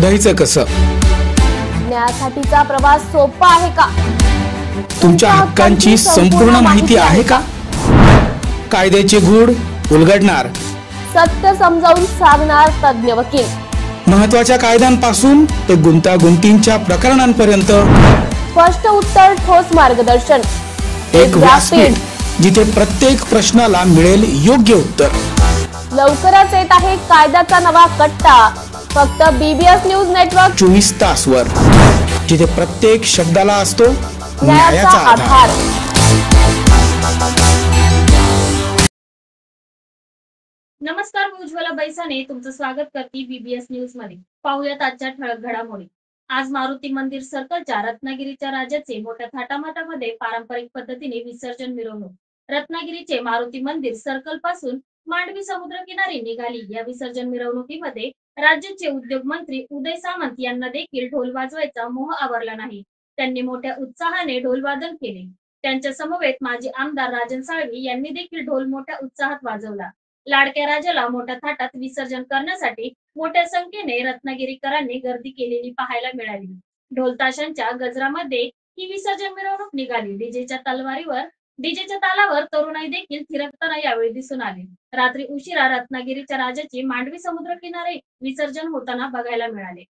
शोधायचं कसं? न्यायासाठीचा प्रवास सोपा आहे का? तुमच्या हक्कांची संपूर्ण माहिती आहे का? कायद्याचे गूढ उलगडणार, सत्य समजावून सांगणार तज्ञ वकील, महत्त्वाच्या कायद्यांपासून ते गुंतागुंतींच्या प्रकरणांपर्यंत स्पष्ट उत्तर, ठोस मार्गदर्शन, एक व्यासपीठ जिथे प्रत्येक प्रश्नाला मिळेल योग्य उत्तर. लवकरच येत आहे कायद्याचा नवा कट्टा, फक्त BBS न्यूज नेटवर्क 24 तासवर, जिथे प्रत्येक शब्दाला असतो न्यायाचा आधार. नमस्कार, मी उज्ज्वला बैसाने तुमचं स्वागत करते BBS न्यूज मध्ये. पाहूयात आजच्या ठळक घडामोडी. आज मारुती मंदिर सर्कलच्या रत्नागिरीच्या राजाचे मोठ्या थाटामाटामध्ये पारंपरिक पद्धतीने विसर्जन मिरवणूक रत्नागिरीचे मारुती मंदिर सर्कल पासून मांडवी समुद्र किनारी निघाली. या विसर्जन मिरवणुकीमध्ये राज्याचे उद्योग मंत्री उदय सामंत यांना देखील ढोल वाजवायचा मोह आवरला नाही. त्यांनी मोठ्या उत्साहाने ढोलवादन केले. त्यांच्या समवेत माजी आमदार राजन साळवी यांनी देखील ढोल मोठ्या उत्साहात वाजवला. लाडक्या राजाला मोठ्या थाटात विसर्जन करण्यासाठी मोठ्या संख्येने रत्नागिरीकरांनी गर्दी केलेली पाहायला मिळाली. ढोल ताशांच्या गजरामध्ये ही विसर्जन मिरवणूक निघाली. डीजेच्या तालावर तरुणाई देखील थिरकताना यावेळी दिसून आले. रात्री उशिरा रत्नागिरीच्या राजाची मांडवी समुद्र किनारे विसर्जन होताना बघायला मिळाले.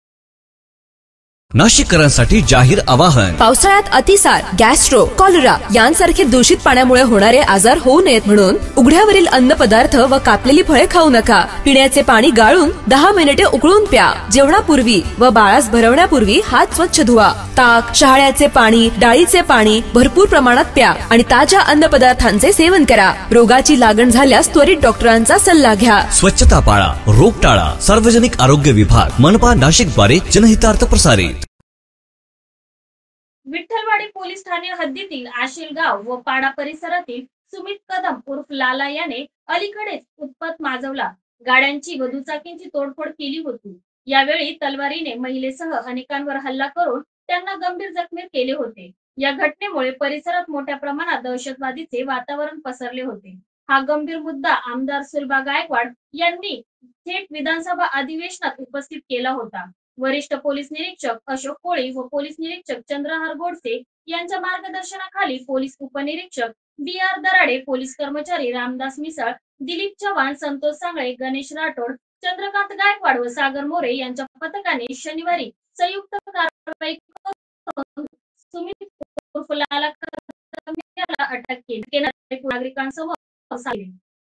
नाशिककरांसाठी जाहीर आवाहन. पावसाळ्यात अतिसार, गॅस्ट्रो, कॉलरा यांसारखे दूषित पाण्यामुळे होणारे आजार होऊ नयेत म्हणून उघड्यावरील अन्नपदार्थ व कापलेली फळे खाऊ नका. पिण्याचे पाणी गाळून 10 मिनिटे उकळून प्या. जेवणापूर्वी व बाळास भरवण्यापूर्वी हात स्वच्छ धुवा. ताक, शहाळ्याचे पाणी, डाळीचे पाणी भरपूर प्रमाणात प्या आणि ताज्या अन्नपदार्थांचे सेवन करा. रोगाची लागण झाल्यास त्वरित डॉक्टरांचा सल्ला घ्या. स्वच्छता पाळा, रोग टाळा. सार्वजनिक आरोग्य विभाग, मनपा नाशिक द्वारे जनहितार्थ प्रसारित. विठ्ठलवाडी पोलीस ठाणे हद्दीतील आशिलगाव व पाडा परिसरातील सुमित कदम उर्फ लाला याने अलीकडेच उत्पत माजवला. गाड्यांची व दुचाकींची तोडफोड केली होती. यावेळी तलवारीने महिलेसह अनेकांवर हल्ला करून त्यांना गंभीर जखमी केले होते. या घटनेमुळे परिसरात मोठ्या प्रमाणात दहशतवादीचे वातावरण पसरले होते. हा गंभीर मुद्दा आमदार सुलभा गायकवाड यांनी थेट विधानसभा अधिवेशनात उपस्थित केला होता. वरिष्ठ पोलीस निरीक्षक अशोक कोळी व पोलीस निरीक्षक चंद्रहार गोडसे यांच्या मार्गदर्शनाखाली पोलीस उपनिरीक्षक BR दराडे, पोलीस कर्मचारी रामदास मिसाळ, दिलीप चव्हाण, संतोष सांगळे, गणेश राठोड, चंद्रकांत गायकवाड व सागर मोरे यांच्या पथकाने शनिवारी संयुक्त कारवाई करून सुमित उर्फ लाला याला अटक केली. नागरिकांसमोर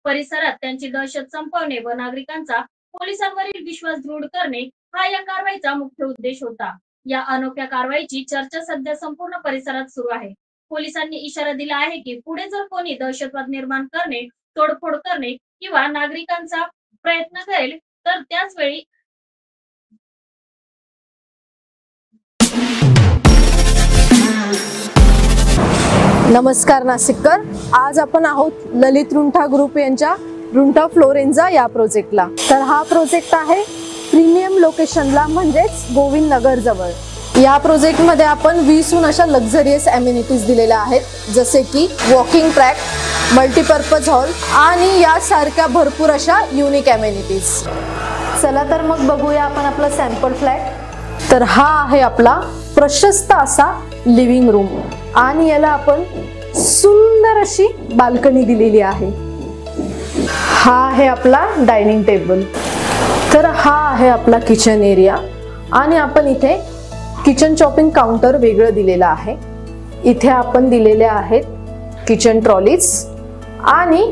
परिसरात त्यांची दहशत संपवणे व नागरिकांचा पोलिसांवरील विश्वास दृढ करणे हा या कारवाईचा मुख्य उद्देश होता. या अनोख्या कारवाईची चर्चा सध्या संपूर्ण परिसरात सुरू आहे. पोलिसांनी इशारा दिला आहे की पुढे जर कोणी दहशतवाद निर्माण करणे, तोडफोड करणे किंवा नागरिकांचा प्रयत्न करेल तर त्याच वेळी नमस्कार नाशिककर, आज आपण आहोत ललित रुंठा ग्रुप यांच्या रुंठा फ्लोरेन्झा या प्रोजेक्टला. तर हा प्रोजेक्ट आहे प्रीमियम लोकेशनला, म्हणजेच गोविंद नगर जवळ. या प्रोजेक्ट मध्ये आपण 20हून अशा लक्झरियस अम्युनिटीज दिलेल्या आहेत, जसे की वॉकिंग ट्रॅक, मल्टीपर्पज हॉल आणि यासारख्या भरपूर अशा युनिक अम्युनिटीज. चला तर मग बघूया आपण आपला सॅम्पल फ्लॅट. तर हा आहे आपला प्रशस्त असा लिव्हिंग रूम आणि याला आपण सुंदर अशी बाल्कनी दिलेली आहे. हा आहे आपला डायनिंग टेबल. तर हा आहे आपला किचन एरिया आणि आपण इथे किचन चॉपिंग काउंटर वेगळं दिलेलं आहे. इथे आपण दिलेले आहेत किचन ट्रॉलीज आणि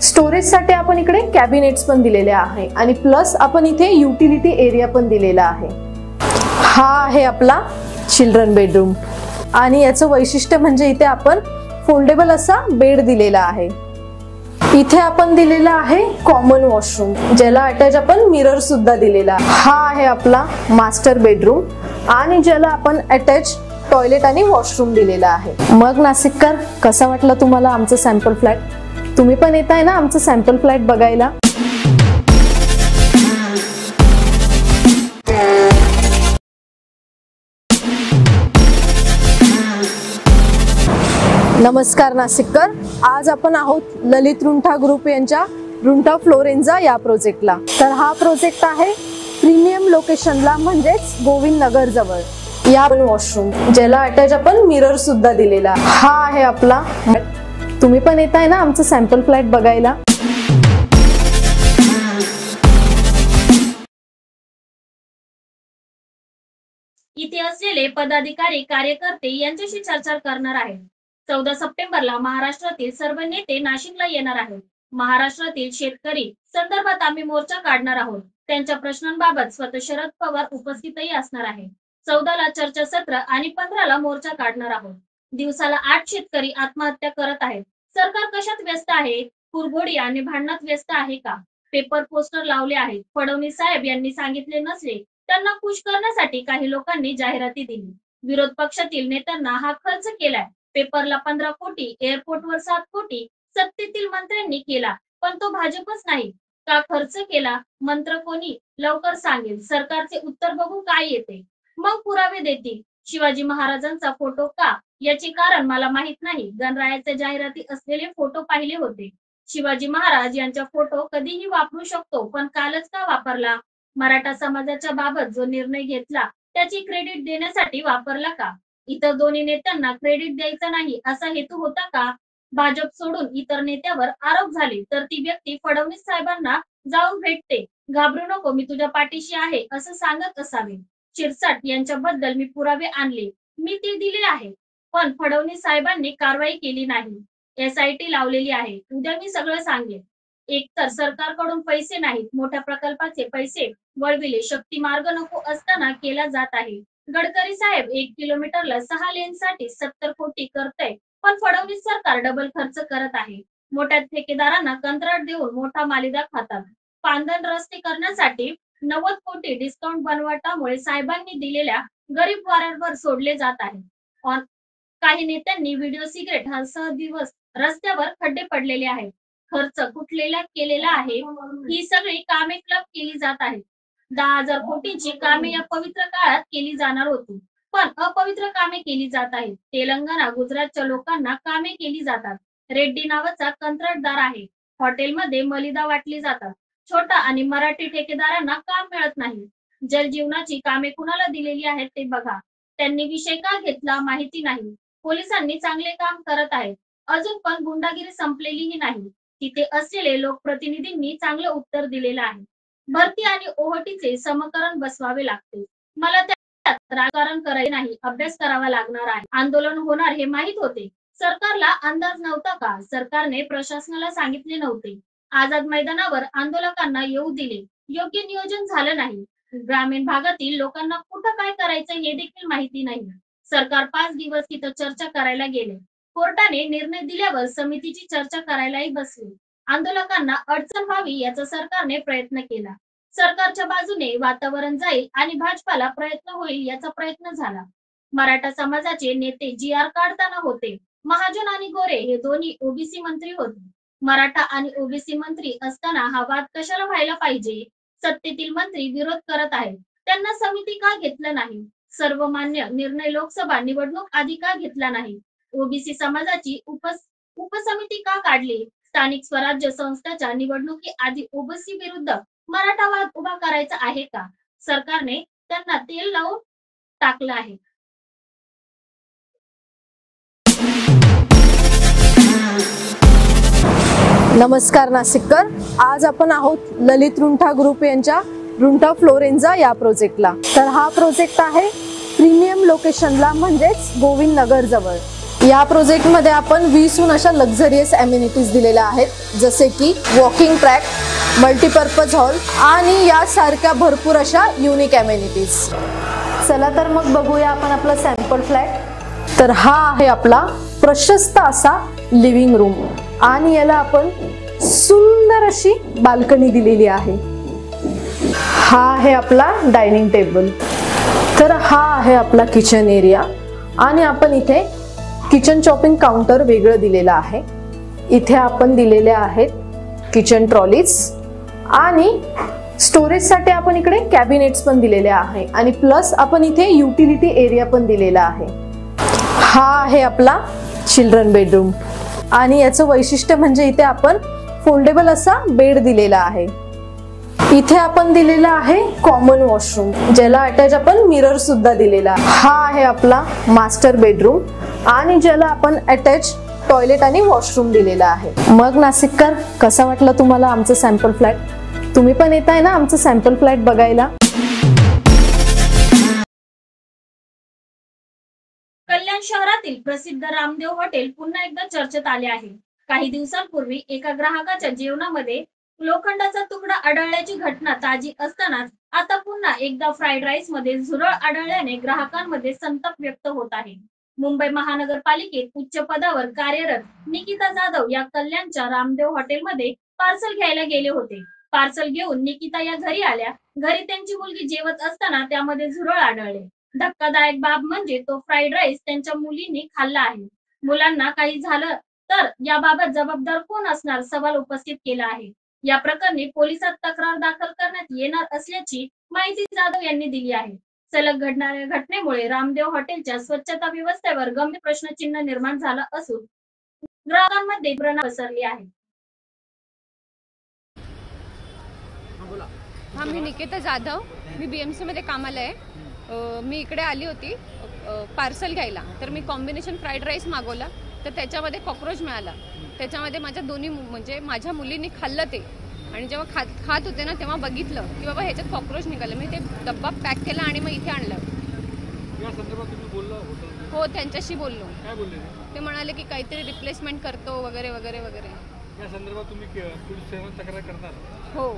स्टोरेजसाठी आपण इकडे कॅबिनेट्स पण दिलेले आहे आणि प्लस आपण इथे युटिलिटी एरिया पण दिलेला आहे. हा आहे आपला चिल्ड्रन बेडरूम आणि याचं वैशिष्ट्य म्हणजे इथे आपण फोल्डेबल असा बेड दिलेला आहे. इथे आपण दिलेला आहे कॉमन वॉशरूम, ज्याला अटॅच आपण मिरर सुद्धा दिलेला आहे. हा आहे आपला मास्टर बेडरूम आणि ज्याला आपण अटॅच टॉयलेट आणि वॉशरूम दिलेला आहे. मग नाशिककर, कसा वाटला तुम्हाला आमचं सॅम्पल फ्लॅट? तुम्ही पण येताय ना आमचं सॅम्पल फ्लॅट बघायला? नमस्कार नाशिककर, आज आपण आहोत ललित रुंठा ग्रुप यांच्या रुंठा फ्लोरेन्झा या प्रोजेक्टला. तर हा प्रोजेक्ट आहे प्रीमियम लोकेशनला म्हणजेच गोविंद नगर जवळ या आपण वॉशरूम ज्याला अटॅच आपण मिरर सुद्धा दिलेला हा आहे आपला. तुम्ही पण येत आहे ना आमचं सॅम्पल फ्लॅट बघायला. इथे असलेले पदाधिकारी कार्यकर्ते यांच्याशी चर्चा करणार आहेत. 14 सप्टेंबरला महाराष्ट्रातील सर्व नेते नाशिकला येणार आहेत. महाराष्ट्रातील शेतकरी संदर्भात आम्ही मोर्चा काढणार आहोत. त्यांच्या प्रश्नांबाबत स्वतः शरद पवार उपस्थितही असणार आहे. 14ला चर्चासत्र आणि 15ला मोर्चा काढणार आहोत. दिवसाला 8 शेतकरी आत्महत्या करत आहेत. सरकार कशात व्यस्त आहे? कुरघोडी आणि भांडणात व्यस्त आहे का? पेपर पोस्टर लावले आहेत. फडणवीस साहेब यांनी सांगितले नसले त्यांना खुश करण्यासाठी काही लोकांनी जाहिराती दिली. विरोध पक्षातील नेत्यांना हा खर्च केलाय. पेपरला 15 कोटी, एअरपोर्टवर 7 कोटी सत्तेतील मंत्र्यांनी केला, पण तो भाजपच नाही का खर्च केला? मंत्र कोणी? लवकर सांगेल. सरकारचे उत्तर बघू काय येते, मग पुरावे देतील. शिवाजी महाराजांचा फोटो का? याचे कारण मला माहित नाही. गणरायाच्या जाहिराती असलेले फोटो पाहिले होते. शिवाजी महाराज यांचा फोटो कधीही वापरू शकतो, पण कालच का वापरला? मराठा समाजाच्या बाबत जो निर्णय घेतला त्याची क्रेडिट देण्यासाठी वापरला का? इतर दोन्ही नेत्यांना क्रेडिट द्यायचा नाही असा हेतू होता का? भाजप सोडून इतर नेत्यावर आरोप झाले तर ती व्यक्ती फडणवीस साहेबांना जाऊन भेटते. घाबरू नको, मी तुझ्या पाठीशी आहे असं सांगत असावे. शिरसाट यांच्याबद्दल मी पुरावे आणले, मी ते दिले आहे, पण फडणवीस साहेबांनी कारवाई केली नाही. SIT लावलेली आहे. उद्या मी सगळं सांगेन. एकतर सरकारकडून पैसे नाहीत, मोठ्या प्रकल्पाचे पैसे वळविले, शक्ती मार्ग नको असताना केला जात आहे. गडकरी साहेब 1 किलोमीटरला 6 लेनसाठी 70 कोटी करतय, पण फडणवीस सरकार डबल खर्च करत आहे. मोठ्या ठेकेदारांना कंत्राट देऊन मोठा मालिदा खातात. पांदन रस्ते करण्यासाठी 90 कोटी डिस्काउंट बनवटामुळे साहेबांनी दिलेल्या गरीब वाऱ्यांवर सोडले जात आहे. काही नेत्यांनी व्हिडिओ सिगरेट हा दिवस रस्त्यावर खड्डे पडलेले आहेत. खर्च कुठलेला केलेला आहे? ही सगळी कामे क्लब केली जात आहेत. 10,000 कोटींची कामे या पवित्र काळात केली जाणार होती, पण अपवित्र कामे केली जात आहेत. तेलंगणा, गुजरातच्या लोकांना कामे केली जातात. रेड्डी नावाचा कंत्राटदार आहे. हॉटेलमध्ये मलिदा वाटली जातात. छोटा आणि मराठी ठेकेदारांना काम मिळत नाही. जलजीवनाची कामे कुणाला दिलेली आहेत ते बघा. त्यांनी विषय का घेतला माहिती नाही. पोलिसांनी चांगले काम करत आहेत. अजून पण गुंडागिरी संपलेलीही नाही. तिथे असलेले लोकप्रतिनिधींनी चांगलं उत्तर दिलेलं आहे. भरती आणि ओहटीचे समकरण बसवावे लागते. मला त्यात राजकारण करायचे नाही, अभ्यास करावा लागणार आहे. आंदोलन होणार हे माहित होते. सरकारला अंदाज नव्हता का? सरकारने प्रशासनाला सांगितले नव्हते. आझाद मैदानावर आंदोलकांना येऊ दिले. योग्य नियोजन झालं नाही. ग्रामीण भागातील लोकांना कुठं काय करायचं हे देखील माहिती नाही. सरकार 5 दिवस तिथं चर्चा करायला गेले. कोर्टाने निर्णय दिल्यावर समितीची चर्चा करायलाही बसली. आंदोलकांना अडचण व्हावी याचा सरकारने प्रयत्न केला. सरकारच्या बाजूने वातावरण जाईल आणि भाजपाला प्रयत्न होईल याचा प्रयत्न झाला. मराठा समाजाचे नेते GR काढताना होते. महाजन आणि गोरे हे दोन्ही OBC मंत्री होते. मराठा आणि OBC मंत्री असताना हा वाद कशाला व्हायला पाहिजे? सत्तेतील मंत्री विरोध करत आहेत, त्यांना समिती का घेतलं नाही? सर्वमान्य निर्णय लोकसभा निवडणूक आधी का घेतला नाही? OBC समाजाची उपसमिती का काढली? स्थानिक स्वराज्य संस्थांच्या निवडणुकी आधी OBC विरुद्ध मराठा वाद उभा करायचा आहे का? सरकारने त्यांना तेल लावून टाकलं आहे. नमस्कार नाशिककर. आज आपण आहोत ललित रुंठा ग्रुप यांच्या रुंठा फ्लोरेन्झा या प्रोजेक्टला. तर हा प्रोजेक्ट आहे प्रीमियम लोकेशनला म्हणजेच गोविंद नगर जवळ. या प्रोजेक्टमध्ये आपण 20हून अशा लक्झरियस अम्युनिटीज दिलेल्या आहेत, जसे की वॉकिंग ट्रॅक, मल्टीपर्पज हॉल आणि यासारख्या भरपूर अशा युनिक अम्युनिटीज. चला तर मग बघूया आपण आपला सॅम्पल फ्लॅट. तर हा आहे आपला प्रशस्त असा लिव्हिंग रूम आणि याला आपण सुंदर अशी बाल्कनी दिलेली आहे. हा आहे आपला डायनिंग टेबल. तर हा आहे आपला किचन एरिया आणि आपण इथे किचन चॉपिंग काउंटर वेगळं दिलेलं आहे. इथे आपण दिलेले आहेत किचन ट्रॉलीज आणि स्टोरेजसाठी आपण इकडे कॅबिनेट्स पण दिलेले आहे आणि प्लस आपण इथे युटिलिटी एरिया पण दिलेला आहे. हा आहे आपला चिल्ड्रन बेडरूम आणि याचं वैशिष्ट्य म्हणजे इथे आपण फोल्डेबल असा बेड दिलेला आहे. इथे आपण दिलेला आहे कॉमन वॉशरूम, ज्याला अटॅच आपण मिरर सुद्धा दिलेला आहे. हा आहे आपला मास्टर बेडरूम आणि ज्याला आपण अटॅच टॉयलेट आणि वॉशरूम दिलेला आहे. मग नाशिककर, कसा वाटला तुम्हाला आमचं सॅम्पल फ्लॅट? तुम्ही पण येत आहे ना आमचं सॅम्पल फ्लॅट बघायला? कल्याण शहरातील प्रसिद्ध रामदेव हॉटेल पुन्हा एकदा चर्चेत आले आहे. काही दिवसांपूर्वी एका ग्राहकाच्या जेवणामध्ये लोखंडाचा तुकडा आढळल्याची घटना ताजी असतानाच आता पुन्हा एकदा फ्राईड राईस मध्ये झुरळ आढळल्याने ग्राहकांमध्ये संताप व्यक्त होत आहे. मुंबई महानगरपालिकेत उच्च पदावर कार्यरत निकिता जाधव या कल्याणच्या रामदेव हॉटेलमध्ये पार्सल घ्यायला गेले होते. पार्सल घेऊन निकिता या घरी आल्या. घरी त्यांची मुलगी जेवत असताना त्यामध्ये झुरळ आढळले. धक्कादायक बाब म्हणजे तो फ्राईड राईस त्यांच्या मुलींनी खाल्ला आहे. मुलांना काही झालं तर याबाबत जबाबदार कोण असणार, सवाल उपस्थित केला आहे. या प्रकरणी पोलिसात तक्रार दाखल करण्यात येणार असल्याची माहिती जाधव यांनी दिली आहे. सलग घडणाऱ्या घटनेमुळे रामदेव हॉटेलच्या स्वच्छता व्यवस्थेवर गंभीर प्रश्नचिन्ह निर्माण झालं असून ग्राहकांमध्ये भ्रम पसरली आहे. हा, मी निकिता जाधव, मी BMC मध्ये कामाला आहे. मी इकडे आली होती पार्सल घ्यायला, तर मी कॉम्बिनेशन फ्राईड राईस मागवला, तर त्याच्यामध्ये कॉक्रोच मिळाला. त्याच्यामध्ये माझ्या दोन्ही म्हणजे माझ्या मुलींनी खाल्लं ते, आणि जेव्हा खात होते ना तेव्हा बघितलं की बाबा ह्याच्यात कॉक्रोच निघालं. मी ते डब्बा पॅक केला आणि मग इथे आणलं. या संदर्भात तुम्ही बोलला? हो, त्यांच्याशी बोललो. काय बोलले ते म्हणाले की काहीतरी रिप्लेसमेंट करतो वगैरे वगैरे वगैरे. या संदर्भात तुम्ही पोलीस स्टेशनवर तक्रार करणार? हो.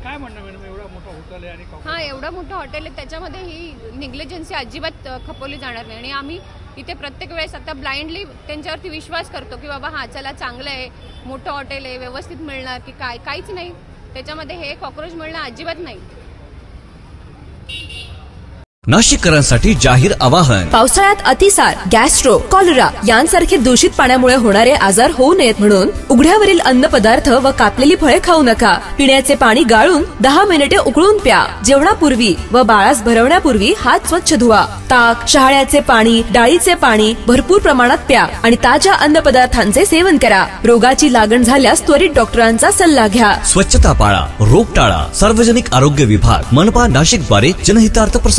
काय म्हणणं मॅडम, एवढा मोठा हॉटेल आहे आणि हां, एवढा मोठा हॉटेल आहे, त्याच्यामध्ये ही निग्लिजन्सी अजिबात खपवली जाणार नाही. आणि आम्ही इथे प्रत्येक वेळेस आता ब्लाइंडली त्यांच्यावरती विश्वास करतो की बाबा हां चला चांगलं आहे, मोठं हॉटेल आहे, व्यवस्थित मिळणार की काय, काहीच नाही त्याच्यामध्ये. हे कॉक्रोच मिळणं अजिबात नाही. नाशिककरांसाठी जाहीर आवाहन. पावसाळ्यात अतिसार, गॅस्ट्रो, कॉलरा यांसारखे दूषित पाण्यामुळे होणारे आजार होऊ नयेत म्हणून उघड्यावरील अन्नपदार्थ व कापलेली फळे खाऊ नका. पिण्याचे पाणी गाळून 10 मिनिटे उकळून प्या. जेवणापूर्वी व बाळास भरवण्यापूर्वी हात स्वच्छ धुवा. ताक, शहाळ्याचे पाणी, डाळीचे पाणी भरपूर प्रमाणात प्या आणि ताज्या अन्नपदार्थांचे सेवन करा. रोगाची लागण झाल्यास त्वरित डॉक्टरांचा सल्ला घ्या. स्वच्छता पाळा, रोग टाळा. सार्वजनिक आरोग्य विभाग, मनपा नाशिक द्वारे जनहितार्थ प्रसार.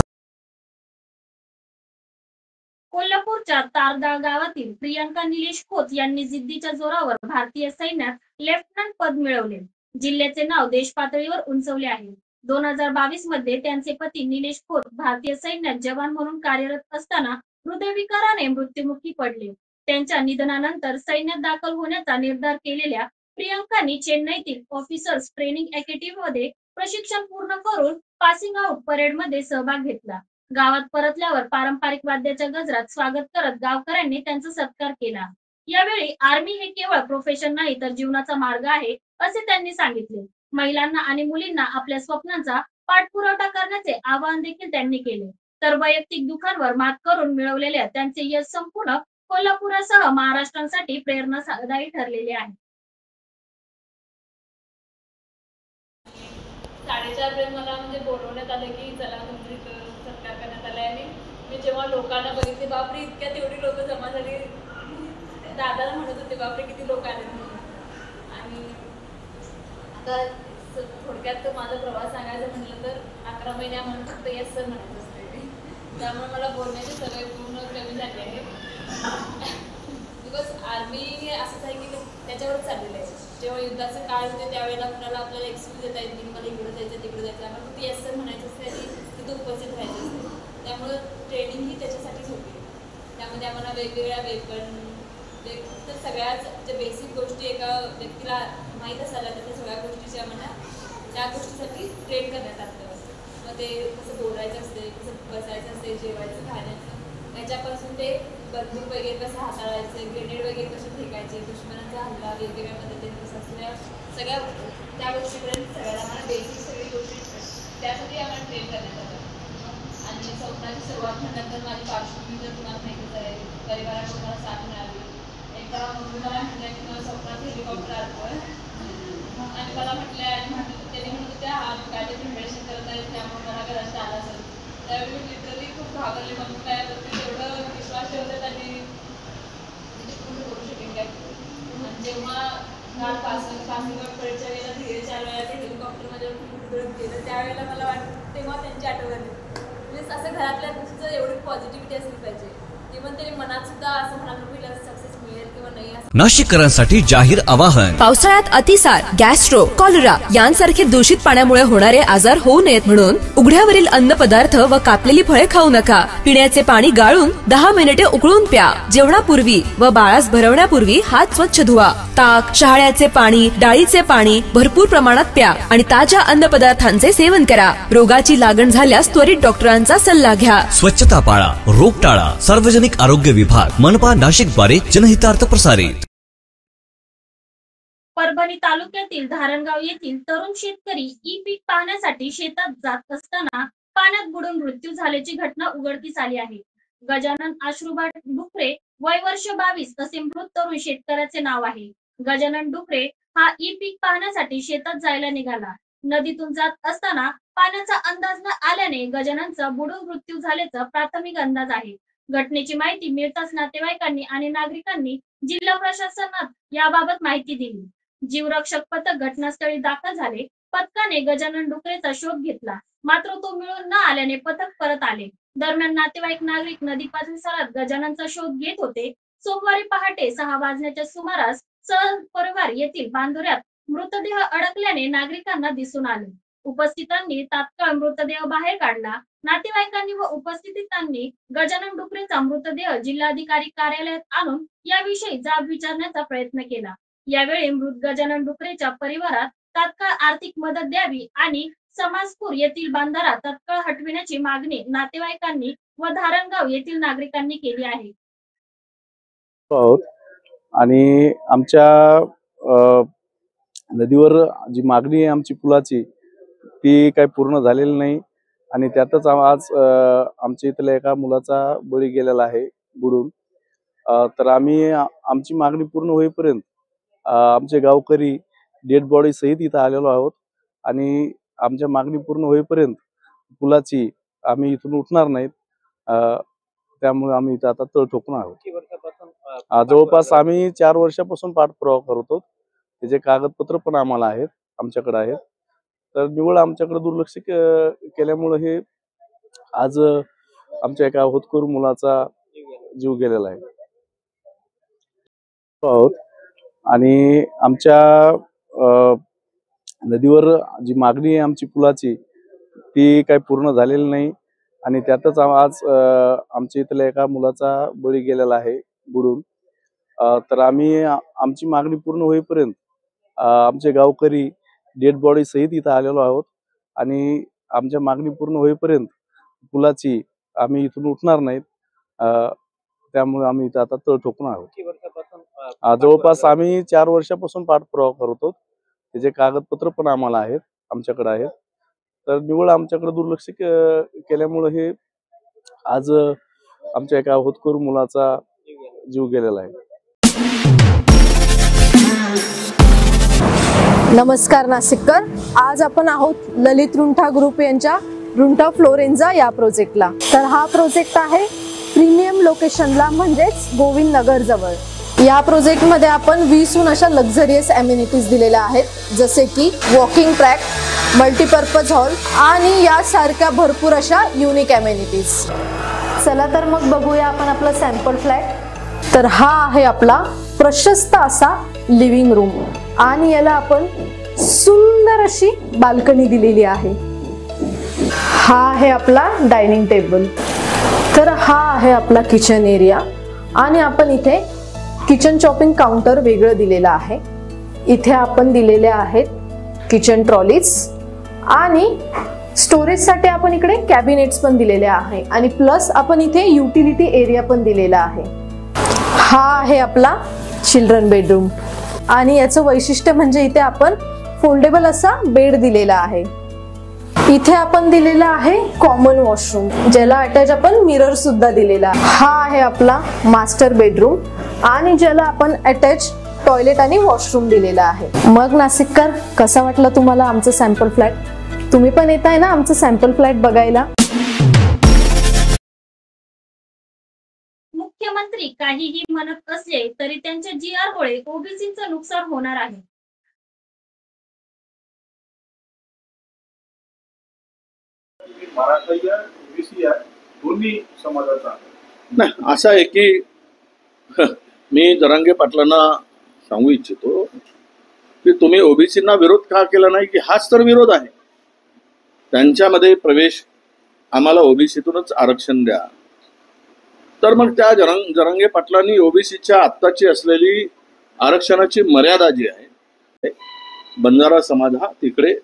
कोल्हापूरच्या तारदाळ गावातील प्रियंका निलेश खोत यांनी जिद्दीच्या जोरावर भारतीय सैन्यात लेफ्टनंट पद मिळवले. जिल्ह्याचे नाव देश पातळीवर उंचवले आहे. 2022 मध्ये त्यांचे पती निलेश खोत भारतीय सैन्यात जवान म्हणून कार्यरत असताना हृदयविकाराने मृत्युमुखी पडले. त्यांच्या निधनानंतर सैन्यात दाखल होण्याचा निर्धार केलेल्या प्रियंकांनी चेन्नईतील ऑफिसर्स ट्रेनिंग अकॅडमी मध्ये प्रशिक्षण पूर्ण करून पासिंग आउट परेड मध्ये सहभाग घेतला. गावात परतल्यावर पारंपरिक वाद्याच्या गजरात स्वागत करत गावकऱ्यांनी त्यांचा सत्कार केला. यावेळी आर्मी हे केवळ प्रोफेशन नाही तर जीवनाचा मार्ग आहे असे त्यांनी सांगितले. महिलांना आणि मुलींना आपल्या स्वप्नांचा पाठपुरावा करण्याचे आवाहन देखील त्यांनी केले. तर वैयक्तिक दुःखांवर मात करून मिळवलेल्या त्यांचे यश संपूर्ण कोल्हापुरासह महाराष्ट्रासाठी प्रेरणादायी ठरलेले आहे. 4:30 पर्यंत मला म्हणजे बोलवण्यात आलं की चला तुमची सत्कार करण्यात आलाय. आणि मी जेव्हा लोकांना बघितले, बापरे इतक्यात एवढी लोक जमा झाली. दादाला म्हणत होते बापरे किती लोक आले म्हणून. आणि आता थोडक्यात माझा प्रवास सांगायचा म्हटलं तर 11 महिन्या म्हणून फक्त येस सर म्हणत असते. त्यामुळे मला बोलण्याची सवय पूर्ण कमी झाली आहे. बिकॉज आर्मी असंच आहे की त्याच्यावरच चाललेलं आहे. जेव्हा युद्धाचं काळ होते त्यावेळेला कुणाला आपल्याला एक्सक्यूज देता येत नाही, मला इकडं जायचं तिकडं जायचं, आम्हाला फक्त येस सर म्हणायचं असते आणि तिथं उपस्थित राहायचं असते. त्यामुळं ट्रेनिंग ही त्याच्यासाठीच होती. त्यामध्ये आम्हाला वेगवेगळ्या वेपन तर सगळ्याच ज्या बेसिक गोष्टी एका व्यक्तीला माहीत असायला त्या सगळ्या गोष्टीच्या आम्हाला त्या गोष्टीसाठी ट्रेन करण्यात आलं. मग ते कसं बोलायचं असते, कसं बसायचं असते, जेवायचं, खाण्याचं, याच्यापासून ते बंदूक वगैरे कसं हाताळायचं, ग्रेनेड वगैरे कसे फेकायचे, दुश्मनाचा हल्ला वेगवेगळ्या पद्धतीने कसं असल्या सगळ्या त्या गोष्टीपर्यंत सगळ्याला आम्हाला बेसिक सगळी गोष्टी त्यासाठी आम्हाला ट्रेन करण्यात आलं. आणि स्वप्नाची सुरुवात म्हटल्यानंतर माझी पार्श्वभूमी जर तुम्हाला माहितीच आहे, परिवाराकडून मला साथ मिळाली. एकदा मुली मला म्हटलं की मला स्वप्नात हेलिकॉप्टर आलं आणि मला म्हटलं आणि त्यांनी म्हणत होत्या काहीतरी मेडिसिन करत आहे त्यामुळे मला कदाचित आला असेल. त्यावेळी मी लिटरली खूप घाबरले. मग काय ते एवढं विश्वास ठेवतात आणि पूर्ण करू शकेन काय. आणि जेव्हा काल पासिंग परेडच्या वेळेला धीरे 4 वेळा ते हेलिकॉप्टर माझ्यावर खूप उडत गेलं, त्यावेळेला मला वाटतं तेव्हा त्यांची आठवण आली. म्हणजे असं घरातल्या गोष्टीचं एवढी पॉझिटिव्हिटी असली पाहिजे, इव्हन तरी मनात सुद्धा असं म्हणाल की सक्सेस मिळेल किंवा नाही. नाशिककरांसाठी जाहीर आवाहन. पावसाळ्यात अतिसार, गॅस्ट्रो, कॉलरा यांसारखे दूषित पाण्यामुळे होणारे आजार होऊ नयेत म्हणून उघड्यावरील अन्नपदार्थ व कापलेली फळे खाऊ नका. पिण्याचे पाणी गाळून 10 मिनिटे उकळून प्या. जेवणापूर्वी व बाळास भरवण्यापूर्वी हात स्वच्छ धुवा. ताक, शहाळ्याचे पाणी, डाळीचे पाणी भरपूर प्रमाणात प्या आणि ताज्या अन्नपदार्थांचे सेवन करा. रोगाची लागण झाल्यास त्वरित डॉक्टरांचा सल्ला घ्या. स्वच्छता पाळा, रोग टाळा. सार्वजनिक आरोग्य विभाग, मनपा नाशिकद्वारे जनहितार्थ प्रसारित. परभणी तालुक्यातील धारणगाव येथील तरुण शेतकरी ई पीक पाहण्यासाठी शेतात जात असताना पाण्यात बुडून मृत्यू झाल्याची घटना उघडकीस आली आहे. गजानन आश्रुबा डुकरे, वय वर्ष 22 असे मृत तरुण शेतकऱ्याचे नाव आहे. गजानन डुकरे हा ई पीक पाहण्यासाठी शेतात जायला निघाला. नदीतून जात असताना पाण्याचा अंदाज न आल्याने गजाननचा बुडून मृत्यू झाल्याचा प्राथमिक अंदाज आहे. घटनेची माहिती मिळताच नातेवाईकांनी आणि नागरिकांनी जिल्हा प्रशासनात याबाबत माहिती दिली. जीवरक्षक पथक घटनास्थळी दाखल झाले. पथकाने गजानन डुकरेचा शोध घेतला, मात्र तो मिळून न आल्याने पथक परत आले. दरम्यान नातेवाईक नागरिक नदी परिसरात गजाननचा शोध घेत होते. सोमवारी पहाटे 6 वाजण्याच्या सुमारास सहपरिवार येथील बांधुऱ्यात मृतदेह अडकल्याने नागरिकांना दिसून आले. उपस्थितांनी तात्काळ मृतदेह बाहेर काढला. नातेवाईकांनी व उपस्थितांनी गजानन डुकरेचा मृतदेह जिल्हाधिकारी कार्यालयात आणून याविषयी जाब विचारण्याचा प्रयत्न केला. यावेळी मृत गजानन डुकरेच्या परिवारात तात्काळ आर्थिक मदत द्यावी आणि समाजपूर येथील बांधारा तात्काळ हटविण्याची मागणी नातेवाईकांनी व धारणगाव येथील नागरिकांनी केली आहे. आणि आमच्या नदीवर जी मागणी आहे आमची पुलाची, ती काही पूर्ण झालेली नाही आणि त्यातच आज आमच्या इथल्या एका मुलाचा बळी गेलेला आहे बुडून. तर आम्ही आमची मागणी पूर्ण होईपर्यंत आमचे गावकरी डेड बॉडी सहित इथं आलेलो आहोत आणि आमच्या मागणी पूर्ण होईपर्यंत पुलाची आम्ही इथून उठणार नाहीत. त्यामुळे आम्ही इथं आता तळ ठोकून आहोत. जवळपास आम्ही 4 वर्षापासून पाठपुरावा करतो. त्याचे कागदपत्र पण आम्हाला आहेत, आमच्याकडे आहेत. तर निवळ आमच्याकडे दुर्लक्ष केल्यामुळे हे आज आमच्या एका होतकरू मुलाचा जीव गेलेला आहे. आणि आमच्या नदीवर जी मागणी आहे आमची पुलाची, ती काही पूर्ण झालेली नाही आणि त्यातच आज आमच्या इथल्या एका मुलाचा बळी गेलेला आहे बुडून. तर आम्ही आमची मागणी पूर्ण होईपर्यंत आमचे गावकरी डेड बॉडी सहित इथं आलेलो आहोत आणि आमच्या मागणी पूर्ण होईपर्यंत पुलाची आम्ही इथून उठणार नाहीत. त्यामुळे आम्ही इथं आता तळ ठोकून आहोत. जवळपास आम्ही 4 वर्षापासून पाठपुरावा करतो. त्याचे कागदपत्र पण आम्हाला आहेत, आमच्याकडे आहेत. तर निवळ आमच्याकडे दुर्लक्ष केल्यामुळे हे आज आमच्या एका होतकरू मुलाचा जीव गेलेला आहे. नमस्कार नाशिककर, आज आपण आहोत ललित रुंठा ग्रुप यांच्या रुंठा फ्लोरेन्झा या प्रोजेक्टला. तर हा प्रोजेक्ट आहे प्रीमियम लोकेशनला, म्हणजेच गोविंद नगर जवळ. या प्रोजेक्टमध्ये आपण 20हून अशा लक्झरियस अम्युनिटीज दिलेल्या आहेत, जसे की वॉकिंग ट्रॅक, मल्टीपर्पज हॉल आणि यासारख्या भरपूर अशा युनिक अम्युनिटीज. चला तर मग बघूया आपण आपला सॅम्पल फ्लॅट. तर हा आहे आपला प्रशस्त असा लिव्हिंग रूम आणि याला आपण सुंदर अशी बाल्कनी दिलेली आहे. हा आहे आपला डायनिंग टेबल. तर हा आहे आपला किचन एरिया आणि आपण इथे किचन चॉपिंग काउंटर वेगळं दिलेलं आहे. इथे आपण दिलेले आहेत किचन ट्रॉलीज आणि स्टोरेजसाठी आपण इकडे कॅबिनेट्स पण दिलेले आहे आणि प्लस आपण इथे युटिलिटी एरिया पण दिलेला आहे. हा आहे आपला चिल्ड्रन बेडरूम आणि याचं वैशिष्ट्य म्हणजे इथे आपण फोल्डेबल असा बेड दिलेला आहे. इथे आपण दिलेला आहे कॉमन वॉशरूम, ज्याला अटॅच आपण मिरर सुद्धा दिलेला आहे. हा आहे आपला मास्टर बेडरूम आणि ज्याला आपण अटॅच टॉयलेट आणि वॉशरूम दिलेला आहे. मग नाशिककर, कसा वाटला तुम्हाला आमचं सॅम्पल फ्लॅट? तुम्ही पण येताय ना आमचं सॅम्पल फ्लॅट बघायला? मुख्यमंत्री काहीही म्हणत असले तरी त्यांच्या GR मुळे ओबीसीचं नुकसान होणार आहे. मराठा या ओबीसी या दोन्ही समाजाचा नाही असं आहे की मी जरांगे पाटलांना सांगू इच्छितो की तुम्ही ओबीसींना विरोध का केला नाही, की हाच तर विरोध आहे. त्यांच्यामध्ये प्रवेश आम्हाला ओबीसीतूनच आरक्षण द्या. तर मग त्या जरांगे पाटलांनी ओबीसीच्या आत्ताची असलेली आरक्षणाची मर्यादा जी आहे, बंजारा समाज हा तिकडे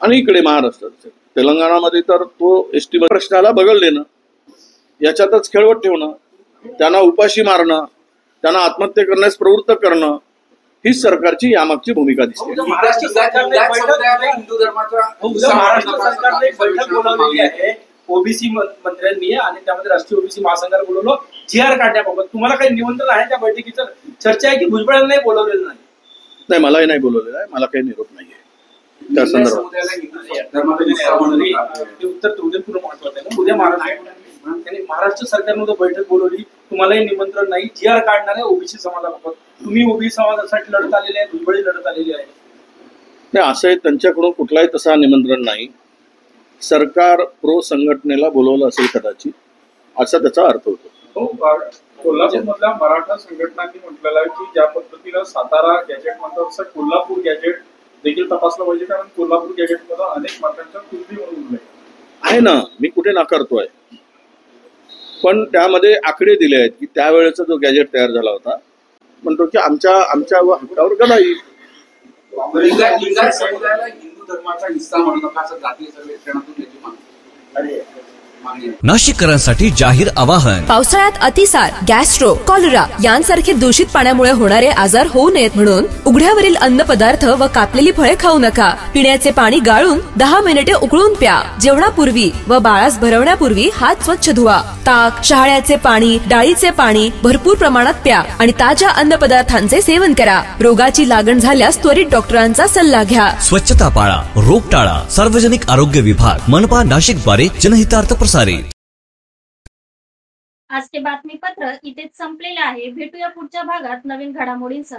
आणि इकडे महाराष्ट्रात, तेलंगणामध्ये तर तो एसटी प्रश्नाला बगल देणं, याच्यातच खेळवत ठेवणं, त्यांना उपाशी मारणं, त्यांना आत्महत्या करण्यास प्रवृत्त करणं, हीच सरकारची यामागची भूमिका दिसते. महाराष्ट्र सरकारने हिंदू धर्माच्या महाराष्ट्र सरकारने बैठक बोलावलेली आहे ओबीसी मंत्र्यांनी आणि त्यामध्ये राष्ट्रीय ओबीसी महासंघाला बोलवलं GR काढण्याबाबत. तुम्हाला काही निमंत्रण आहे त्या बैठकीचं? चर्चा आहे की भुजबळांना नाही बोलवलेलं नाही? नाही, मलाही नाही बोलवलेलं आहे, मला काही निरोप नाहीये त्या संदर्भात. उत्तर पूर्ण महत्वाचं आहे. उद्या महाराष्ट्र सरकारने बैठक बोलवली, तुम्हालाही निमंत्रण नाही, GR काढणार आहे ओबीसी समाजाबाबत. तुम्ही ओबीसी समाजासाठी लढत आलेले आहे, भुजबळी लढत आलेली आहे. नाही, असं त्यांच्याकडून कुठलाही तसा निमंत्रण नाही. सरकार प्रो संघटनेला बोलवलं असेल कदाचित, असा त्याचा अर्थ होतो. कोल्हापूर मधल्या मराठा संघटनांनी म्हटलेलं आहे की ज्या पद्धतीनं सातारा गॅजेट म्हणतात तसं कोल्हापूर गॅजेट देखील तपासलं पाहिजे, कारण कोल्हापूर गॅजेट मध्ये अनेक मतांच्या कुर्ती म्हणून आहे ना. मी कुठे नाकारतोय, पण त्यामध्ये आकडे दिले आहेत की त्यावेळेचा जो गॅजेट तयार झाला होता, म्हणतो की आमच्या हक्कावर गदा येईल. लिंगायत समुदायाला हिंदू धर्माचा हिस्सा म्हणू नका असं जातीय सर्वेक्षणातून त्याची मागणी. नाशिककरांसाठी जाहीर आवाहन. पावसाळ्यात अतिसार, गॅस्ट्रो, कॉलरा यांसारखे दूषित पाण्यामुळे होणारे आजार होऊ नयेत म्हणून उघड्यावरील अन्नपदार्थ व कापलेली फळे खाऊ नका. पिण्याचे पाणी गाळून 10 मिनिटे उकळून प्या. जेवणापूर्वी व बाळास भरवण्यापूर्वी हात स्वच्छ धुवा. ताक, शहाळ्याचे पाणी, डाळीचे पाणी भरपूर प्रमाणात प्या आणि ताज्या अन्नपदार्थांचे सेवन करा. रोगाची लागण झाल्यास त्वरित डॉक्टरांचा सल्ला घ्या. स्वच्छता पाळा, रोग टाळा. सार्वजनिक आरोग्य विभाग, मनपा नाशिक द्वारे जनहितार्थ प्रसारित. आजचे बातमीपत्र इथेच संपलेले आहे. भेटूया पुढच्या भागात नवीन घडामोडींसह.